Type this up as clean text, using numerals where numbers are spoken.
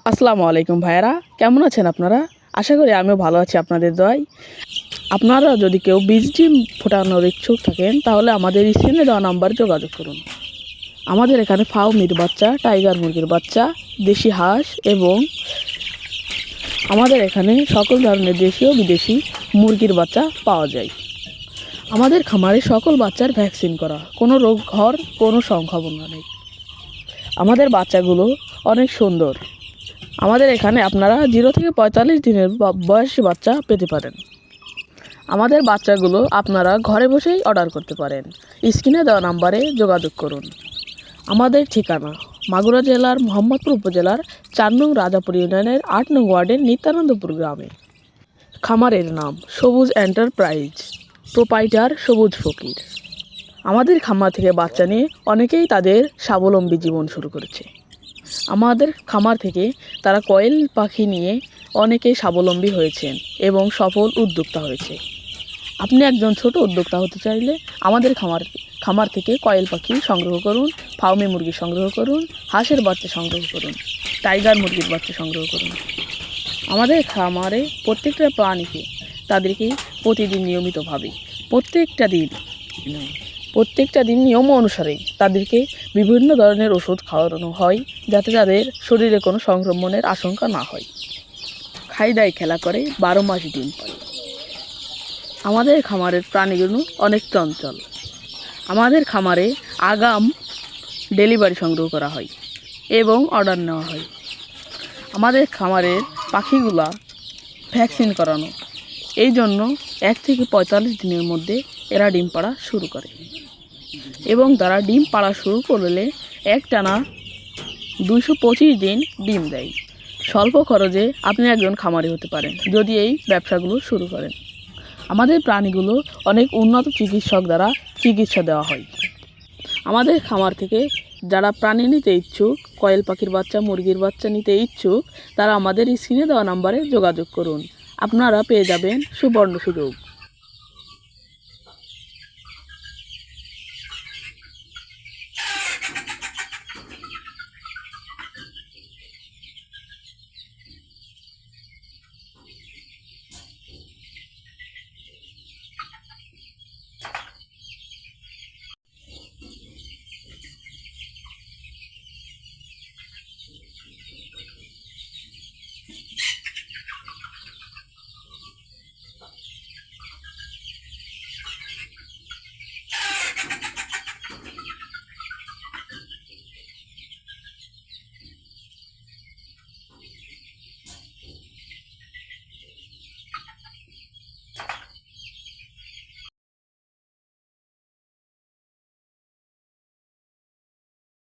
আসসালামু আলাইকুম ভাইরা, কেমন আছেন আপনারা? আশা করি আমিও ভালো আছি আপনাদের দোয়ায়। আপনারা যদি কেউ বীজ ডিম ফোটানোর ইচ্ছুক থাকেন তাহলে আমাদের স্ক্রিনে দেওয়া নাম্বারে যোগাযোগ করুন। আমাদের এখানে ফার্মির বাচ্চা, টাইগার মুরগির বাচ্চা, দেশি হাঁস এবং আমাদের এখানে সকল ধরনের দেশি ও বিদেশি মুরগির বাচ্চা পাওয়া যায়। আমাদের খামারে সকল বাচ্চার ভ্যাকসিন করা, কোনো রোগ হওয়ার কোনো সম্ভাবনা নেই। আমাদের বাচ্চাগুলো অনেক সুন্দর। আমাদের এখানে আপনারা 0 থেকে 45 দিনের বয়সী বাচ্চা পেতে পারেন। আমাদের বাচ্চাগুলো আপনারা ঘরে বসেই অর্ডার করতে পারেন। স্ক্রিনে দেওয়া নাম্বারে যোগাযোগ করুন। আমাদের ঠিকানা মাগুরা জেলার মোহাম্মদপুর উপজেলার 4 নং রাজাপুর ইউনিয়নের 8 নং ওয়ার্ডের নিত্যানন্দপুর গ্রামে। খামারের নাম সবুজ এন্টারপ্রাইজ, প্রোপাইটার সবুজ ফকির। আমাদের খামার থেকে বাচ্চা নিয়ে অনেকেই তাদের স্বাবলম্বী জীবন শুরু করেছে। আমাদের খামার থেকে তারা কয়েল পাখি নিয়ে অনেকেই স্বাবলম্বী হয়েছেন এবং সফল উদ্যোক্তা হয়েছে। আপনি একজন ছোট উদ্যোক্তা হতে চাইলে আমাদের খামার থেকে কয়েল পাখি সংগ্রহ করুন, ফার্মি মুরগি সংগ্রহ করুন, হাঁসের বাচ্চা সংগ্রহ করুন, টাইগার মুরগির বাচ্চা সংগ্রহ করুন। আমাদের খামারে প্রত্যেকটা প্রাণীকে তাদেরকে প্রতিদিন নিয়মিতভাবে প্রত্যেকটা দিন নিয়ম অনুসারে তাদেরকে বিভিন্ন ধরনের ওষুধ খাওয়ানো হয়, যাতে তাদের শরীরে কোনো সংক্রমণের আশঙ্কা না হয়। খাই দাই খেলা করে 12 মাস ডিম পায়। আমাদের খামারের প্রাণীগুলো অনেক চঞ্চল। আমাদের খামারে আগাম ডেলিভারি সংগ্রহ করা হয় এবং অর্ডার নেওয়া হয়। আমাদের খামারের পাখিগুলা ভ্যাকসিন করানো, এই জন্য 1 থেকে 45 দিনের মধ্যে এরা ডিম পাড়া শুরু করে এবং তারা ডিম পাড়া শুরু করলে একটানা 225 দিন ডিম দেয়। স্বল্প খরচে আপনি একজন খামারি হতে পারেন যদি এই ব্যবসাগুলো শুরু করেন। আমাদের প্রাণীগুলো অনেক উন্নত চিকিৎসক দ্বারা চিকিৎসা দেওয়া হয়। আমাদের খামার থেকে যারা প্রাণী নিতে ইচ্ছুক, কয়েল পাখির বাচ্চা, মুরগির বাচ্চা নিতে ইচ্ছুক, তারা আমাদের স্ক্রিনে দেওয়া নাম্বারে যোগাযোগ করুন। আপনারা পেয়ে যাবেন সুবর্ণ সুযোগ।